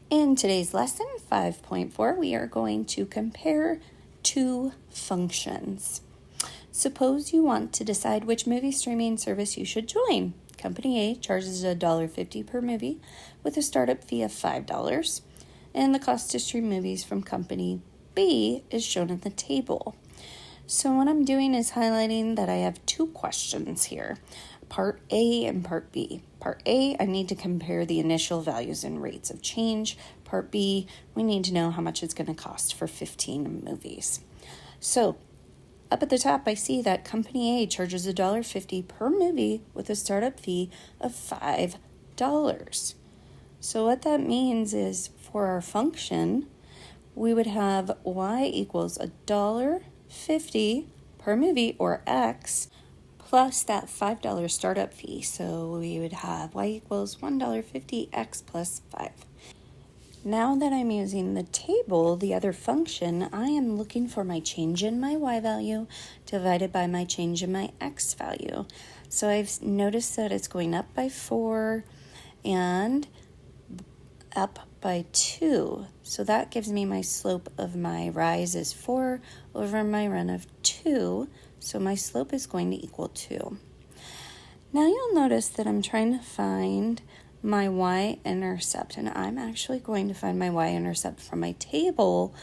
In today's lesson, 5.4, we are going to compare two functions. Suppose you want to decide which movie streaming service you should join. Company A charges $1.50 per movie with a startup fee of $5, and the cost to stream movies from Company B is shown in the table. So what I'm doing is highlighting that I have two questions here, Part A and Part B. Part A, I need to compare the initial values and rates of change. Part B, we need to know how much it's going to cost for 15 movies. So up at the top, I see that Company A charges $1.50 per movie with a startup fee of $5. So what that means is for our function, we would have y equals $1.50 per movie, or x, plus that $5 startup fee. So we would have y equals $1.50, x plus 5. Now that I'm using the table, the other function, I am looking for my change in my y value divided by my change in my x value. So I've noticed that it's going up by 4 and up by 2. So that gives me my slope of my rise is 4 over my run of 2. So my slope is going to equal 2. Now you'll notice that I'm trying to find my y-intercept, and I'm actually going to find my y-intercept from my table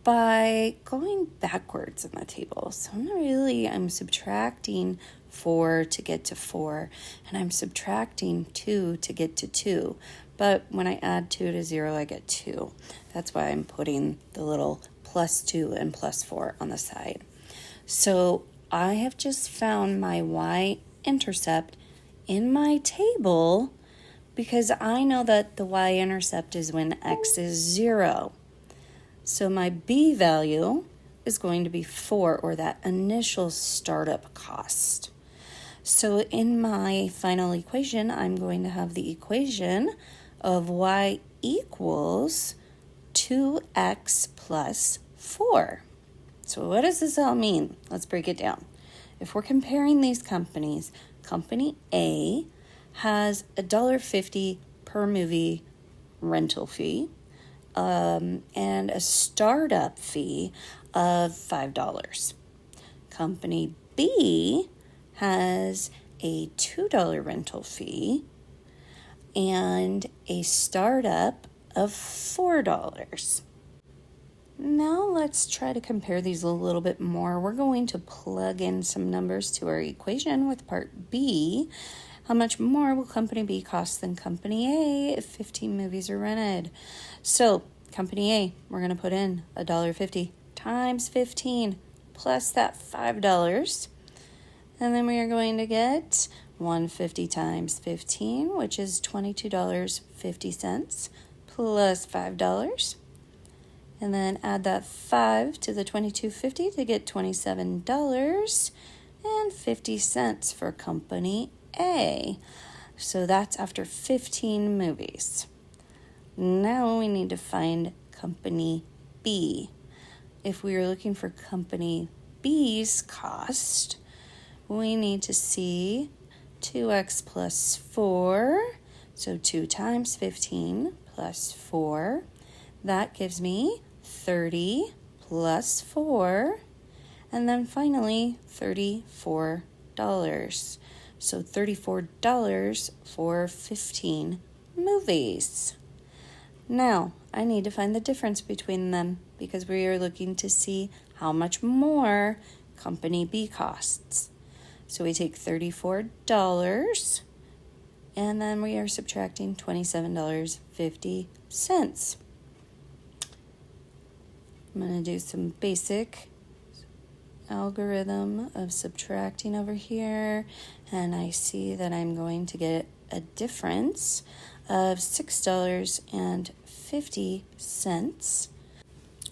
by going backwards in the table. So I'm subtracting 4 to get to 4, and I'm subtracting 2 to get to 2. But when I add 2 to 0, I get 2. That's why I'm putting the little plus 2 and plus 4 on the side. So I have just found my y-intercept in my table because I know that the y-intercept is when x is 0. So my b value is going to be 4, or that initial startup cost. So in my final equation, I'm going to have the equation of y equals 2x plus 4. So what does this all mean? Let's break it down. If we're comparing these companies, Company A has $1.50 per movie rental fee and a startup fee of $5. Company B has a $2 rental fee and a startup of $4. Now let's try to compare these a little bit more. We're going to plug in some numbers to our equation with Part B. How much more will Company B cost than Company A if 15 movies are rented? So Company A, we're going to put in $1.50 times 15 plus that $5. And then we are going to get $1.50 times 15, which is $22.50 plus $5. And then add that 5 to the $22.50 to get $27.50 for Company A. So that's after 15 movies. Now we need to find Company B. If we are looking for Company B's cost, we need to see 2x plus 4. So 2 times 15 plus 4. That gives me 30 plus 4, and then finally $34. So $34 for 15 movies. Now, I need to find the difference between them because we are looking to see how much more Company B costs. So we take $34 and then we are subtracting $27.50. I'm going to do some basic algorithm of subtracting over here, and I see that I'm going to get a difference of $6.50.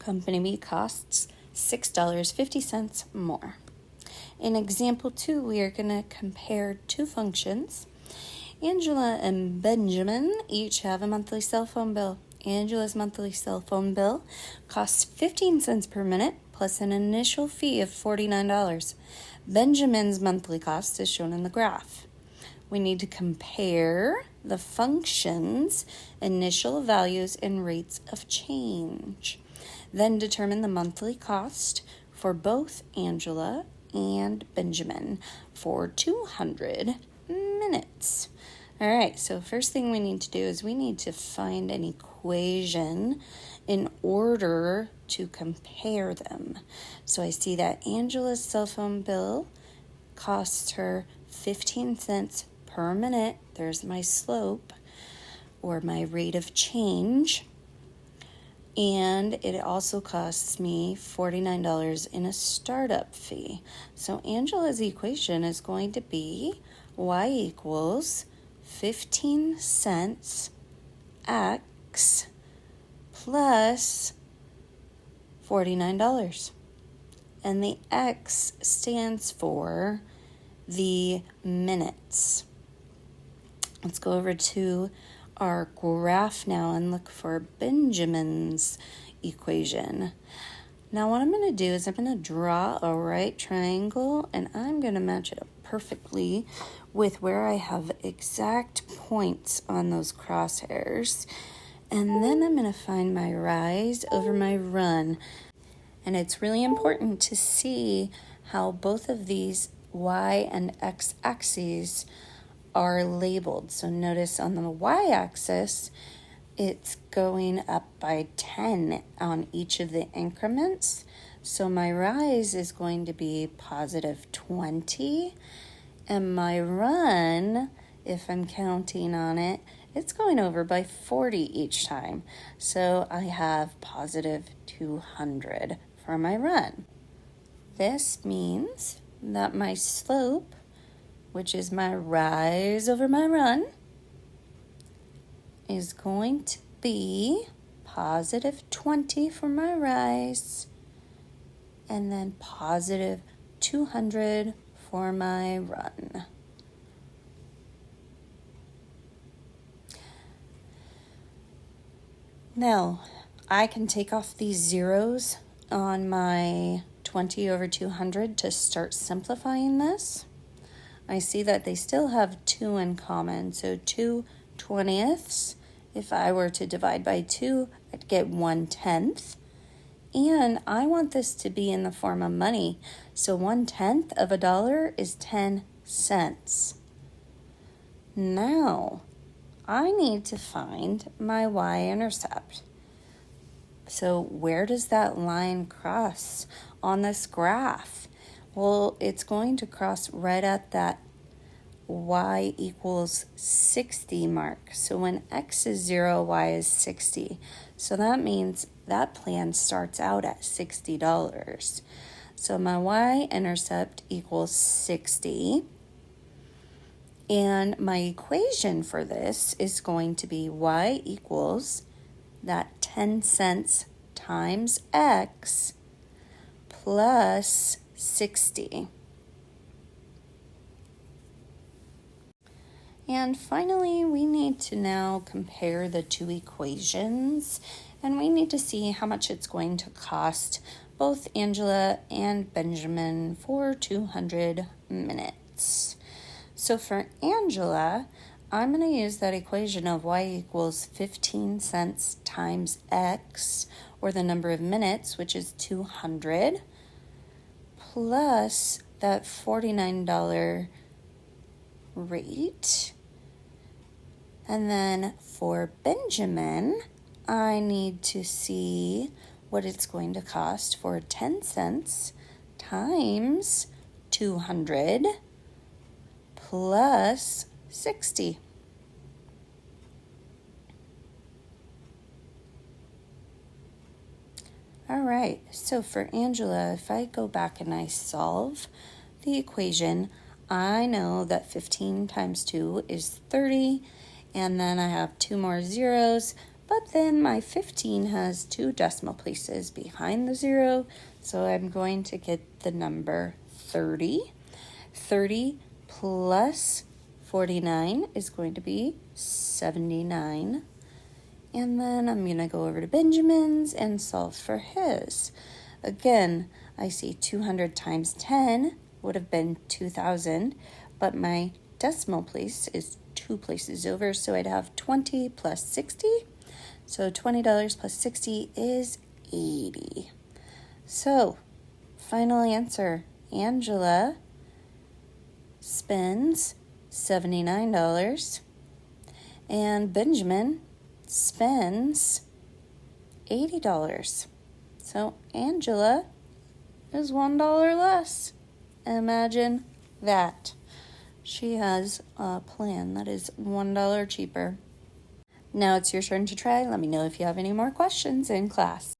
Company B costs $6.50 more. In example 2, we are going to compare two functions. Angela and Benjamin each have a monthly cell phone bill. Angela's monthly cell phone bill costs 15 cents per minute plus an initial fee of $49. Benjamin's monthly cost is shown in the graph. We need to compare the function's initial values and rates of change. Then determine the monthly cost for both Angela and Benjamin for 200 minutes. All right, so first thing we need to do is we need to find an equation in order to compare them. So I see that Angela's cell phone bill costs her 15 cents per minute. There's my slope or my rate of change. And it also costs me $49 in a startup fee. So Angela's equation is going to be y equals 15 cents x plus $49. And the x stands for the minutes. Let's go over to our graph now and look for Benjamin's equation. Now what I'm going to do is I'm going to draw a right triangle and I'm going to match it up perfectly with where I have exact points on those crosshairs. And then I'm going to find my rise over my run. And it's really important to see how both of these y and x axes are labeled. So notice on the y-axis, it's going up by 10 on each of the increments. So my rise is going to be positive 20. And my run, if I'm counting on it, it's going over by 40 each time. So I have positive 200 for my run. This means that my slope, which is my rise over my run, is going to be positive 20 for my rise and then positive 200 for my run. Now, I can take off these zeros on my 20 over 200 to start simplifying this. I see that they still have 2 in common, so 2/20. If I were to divide by 2, I'd get 1/10. And I want this to be in the form of money, so 1/10 of a dollar is 10 cents. Now, I need to find my y-intercept. So where does that line cross on this graph? Well, it's going to cross right at that y equals 60 mark. So when x is 0, y is 60. So that means that plan starts out at $60. So my y-intercept equals 60. And my equation for this is going to be y equals that 10 cents times x plus 60. And finally, we need to now compare the two equations, and we need to see how much it's going to cost both Angela and Benjamin for 200 minutes. So for Angela, I'm going to use that equation of y equals 15 cents times x, or the number of minutes, which is 200, plus that $49 rate. And then for Benjamin, I need to see what it's going to cost for 10 cents times 200 plus 60. All right, so for Angela, if I go back and I solve the equation, I know that 15 times 2 is 30, and then I have 2 more zeros, but then my 15 has 2 decimal places behind the 0, so I'm going to get the number 30. 30 plus 49 is going to be 79. And then I'm going to go over to Benjamin's and solve for his. Again, I see 200 times 10 would have been 2,000, but my decimal place is 2 places over, so I'd have 20 plus 60. So $20 plus 60 is 80. So, final answer, Angela spends $79 and Benjamin spends $80. So Angela is $1 less. Imagine that. She has a plan that is $1 cheaper. Now it's your turn to try. Let me know if you have any more questions in class.